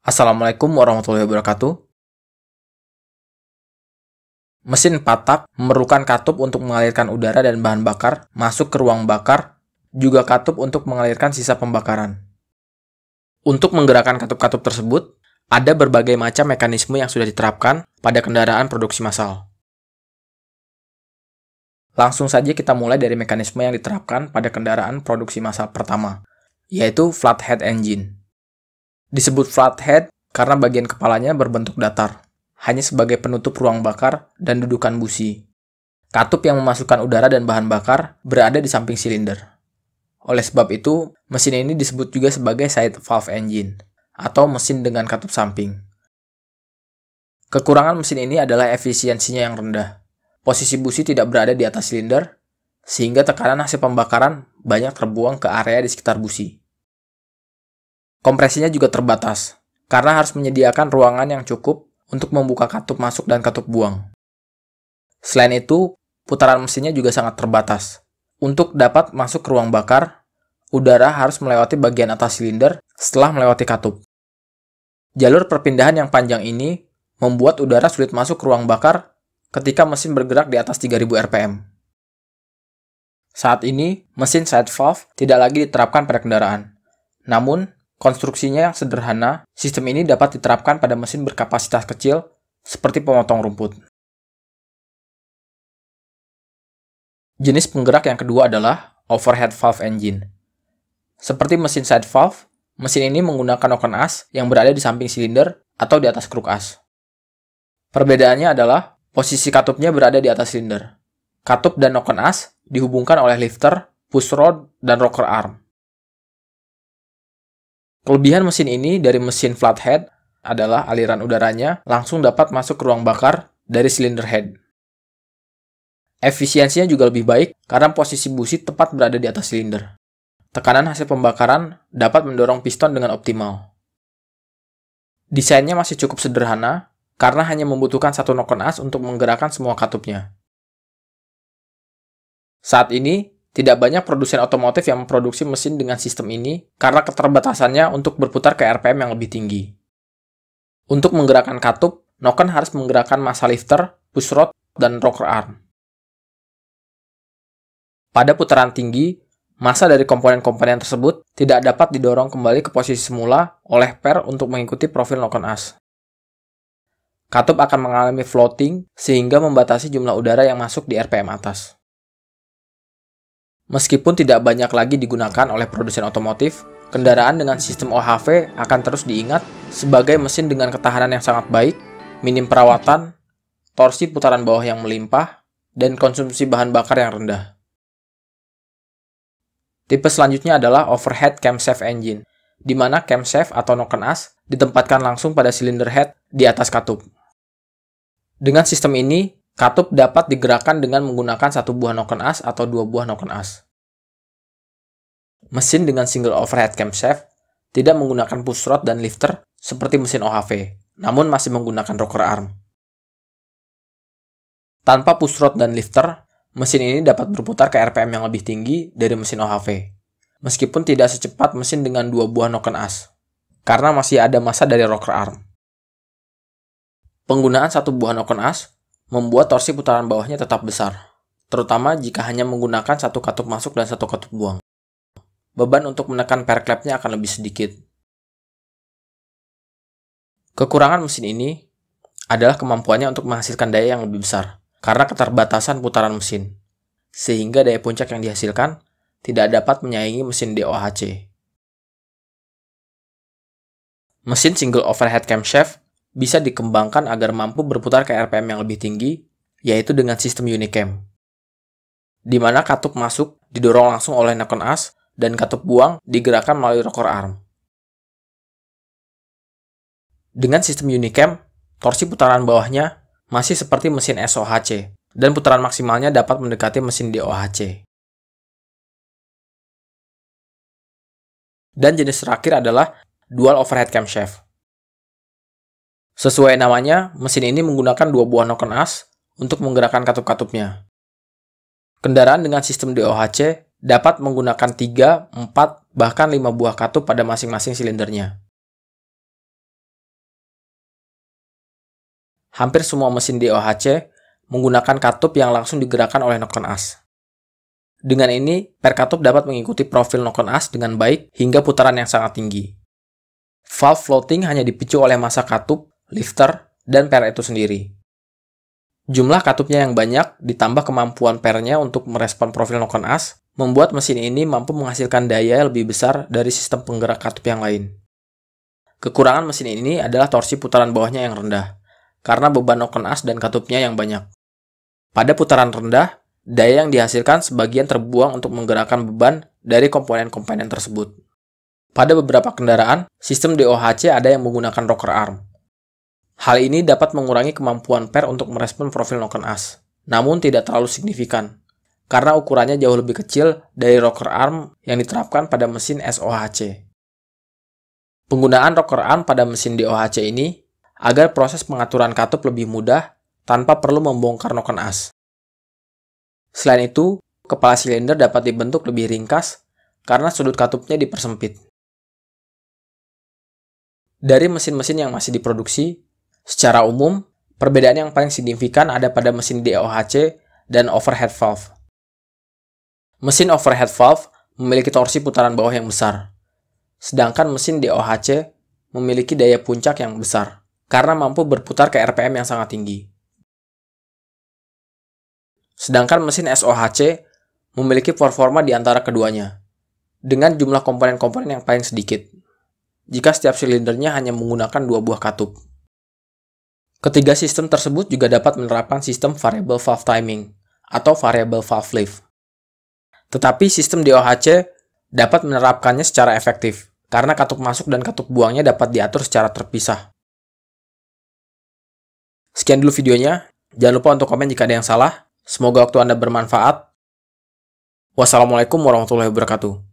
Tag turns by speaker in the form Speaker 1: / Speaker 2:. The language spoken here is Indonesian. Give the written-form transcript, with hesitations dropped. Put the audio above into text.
Speaker 1: Assalamualaikum warahmatullahi wabarakatuh. Mesin 4 tak memerlukan katup untuk mengalirkan udara dan bahan bakar masuk ke ruang bakar, juga katup untuk mengalirkan sisa pembakaran. Untuk menggerakkan katup-katup tersebut, ada berbagai macam mekanisme yang sudah diterapkan pada kendaraan produksi massal. Langsung saja kita mulai dari mekanisme yang diterapkan pada kendaraan produksi massal pertama, yaitu flathead engine. Disebut flathead karena bagian kepalanya berbentuk datar, hanya sebagai penutup ruang bakar dan dudukan busi. Katup yang memasukkan udara dan bahan bakar berada di samping silinder. Oleh sebab itu, mesin ini disebut juga sebagai side valve engine, atau mesin dengan katup samping. Kekurangan mesin ini adalah efisiensinya yang rendah. Posisi busi tidak berada di atas silinder, sehingga tekanan hasil pembakaran banyak terbuang ke area di sekitar busi. Kompresinya juga terbatas, karena harus menyediakan ruangan yang cukup untuk membuka katup masuk dan katup buang. Selain itu, putaran mesinnya juga sangat terbatas. Untuk dapat masuk ke ruang bakar, udara harus melewati bagian atas silinder setelah melewati katup. Jalur perpindahan yang panjang ini membuat udara sulit masuk ke ruang bakar ketika mesin bergerak di atas 3000 rpm. Saat ini, mesin side valve tidak lagi diterapkan pada kendaraan. Namun, konstruksinya yang sederhana, sistem ini dapat diterapkan pada mesin berkapasitas kecil seperti pemotong rumput. Jenis penggerak yang kedua adalah overhead valve engine. Seperti mesin side valve, mesin ini menggunakan noken as yang berada di samping silinder atau di atas kruk as. Perbedaannya adalah posisi katupnya berada di atas silinder. Katup dan noken as dihubungkan oleh lifter, push rod, dan rocker arm. Kelebihan mesin ini dari mesin flathead adalah aliran udaranya langsung dapat masuk ke ruang bakar dari silinder head. Efisiensinya juga lebih baik karena posisi busi tepat berada di atas silinder. Tekanan hasil pembakaran dapat mendorong piston dengan optimal. Desainnya masih cukup sederhana karena hanya membutuhkan satu noken as untuk menggerakkan semua katupnya. Saat ini, tidak banyak produsen otomotif yang memproduksi mesin dengan sistem ini karena keterbatasannya untuk berputar ke RPM yang lebih tinggi. Untuk menggerakkan katup, noken harus menggerakkan massa lifter, push rod, dan rocker arm. Pada putaran tinggi, massa dari komponen-komponen tersebut tidak dapat didorong kembali ke posisi semula oleh per untuk mengikuti profil noken as. Katup akan mengalami floating sehingga membatasi jumlah udara yang masuk di RPM atas. Meskipun tidak banyak lagi digunakan oleh produsen otomotif, kendaraan dengan sistem OHV akan terus diingat sebagai mesin dengan ketahanan yang sangat baik, minim perawatan, torsi putaran bawah yang melimpah, dan konsumsi bahan bakar yang rendah. Tipe selanjutnya adalah overhead camshaft engine, di mana camshaft atau noken as ditempatkan langsung pada silinder head di atas katup. Dengan sistem ini, katup dapat digerakkan dengan menggunakan satu buah noken as atau dua buah noken as. Mesin dengan single overhead camshaft tidak menggunakan push rod dan lifter seperti mesin OHV, namun masih menggunakan rocker arm. Tanpa push rod dan lifter, mesin ini dapat berputar ke RPM yang lebih tinggi dari mesin OHV, meskipun tidak secepat mesin dengan dua buah noken as, karena masih ada massa dari rocker arm. Penggunaan satu buah noken as membuat torsi putaran bawahnya tetap besar, terutama jika hanya menggunakan satu katup masuk dan satu katup buang. Beban untuk menekan per klepnya akan lebih sedikit. Kekurangan mesin ini adalah kemampuannya untuk menghasilkan daya yang lebih besar, karena keterbatasan putaran mesin, sehingga daya puncak yang dihasilkan tidak dapat menyaingi mesin DOHC. Mesin single overhead camshaft bisa dikembangkan agar mampu berputar ke RPM yang lebih tinggi, yaitu dengan sistem unicam, di mana katup masuk didorong langsung oleh noken as dan katup buang digerakkan melalui rocker arm. Dengan sistem unicam, torsi putaran bawahnya masih seperti mesin SOHC, dan putaran maksimalnya dapat mendekati mesin DOHC. Dan jenis terakhir adalah dual overhead camshaft. Sesuai namanya, mesin ini menggunakan dua buah noken as untuk menggerakkan katup-katupnya. Kendaraan dengan sistem DOHC dapat menggunakan 3, 4, bahkan 5 buah katup pada masing-masing silindernya. hampir semua mesin DOHC menggunakan katup yang langsung digerakkan oleh noken as. Dengan ini, per katup dapat mengikuti profil noken as dengan baik hingga putaran yang sangat tinggi. Valve floating hanya dipicu oleh massa katup, lifter, dan per itu sendiri. Jumlah katupnya yang banyak ditambah kemampuan pernya untuk merespon profil noken as membuat mesin ini mampu menghasilkan daya lebih besar dari sistem penggerak katup yang lain. Kekurangan mesin ini adalah torsi putaran bawahnya yang rendah, karena beban noken as dan katupnya yang banyak. Pada putaran rendah, daya yang dihasilkan sebagian terbuang untuk menggerakkan beban dari komponen-komponen tersebut. Pada beberapa kendaraan, sistem DOHC ada yang menggunakan rocker arm. Hal ini dapat mengurangi kemampuan per untuk merespon profil noken as, namun tidak terlalu signifikan, karena ukurannya jauh lebih kecil dari rocker arm yang diterapkan pada mesin SOHC. Penggunaan rocker arm pada mesin DOHC ini agar proses pengaturan katup lebih mudah tanpa perlu membongkar noken as. Selain itu, kepala silinder dapat dibentuk lebih ringkas karena sudut katupnya dipersempit. Dari mesin-mesin yang masih diproduksi, secara umum, perbedaan yang paling signifikan ada pada mesin DOHC dan overhead valve. Mesin overhead valve memiliki torsi putaran bawah yang besar, sedangkan mesin DOHC memiliki daya puncak yang besar karena mampu berputar ke RPM yang sangat tinggi. Sedangkan mesin SOHC memiliki performa di antara keduanya, dengan jumlah komponen-komponen yang paling sedikit, jika setiap silindernya hanya menggunakan 2 buah katup. Ketiga sistem tersebut juga dapat menerapkan sistem variable valve timing atau variable valve lift. Tetapi sistem DOHC dapat menerapkannya secara efektif karena katup masuk dan katup buangnya dapat diatur secara terpisah. Sekian dulu videonya. Jangan lupa untuk komen jika ada yang salah. Semoga waktu Anda bermanfaat. Wassalamualaikum warahmatullahi wabarakatuh.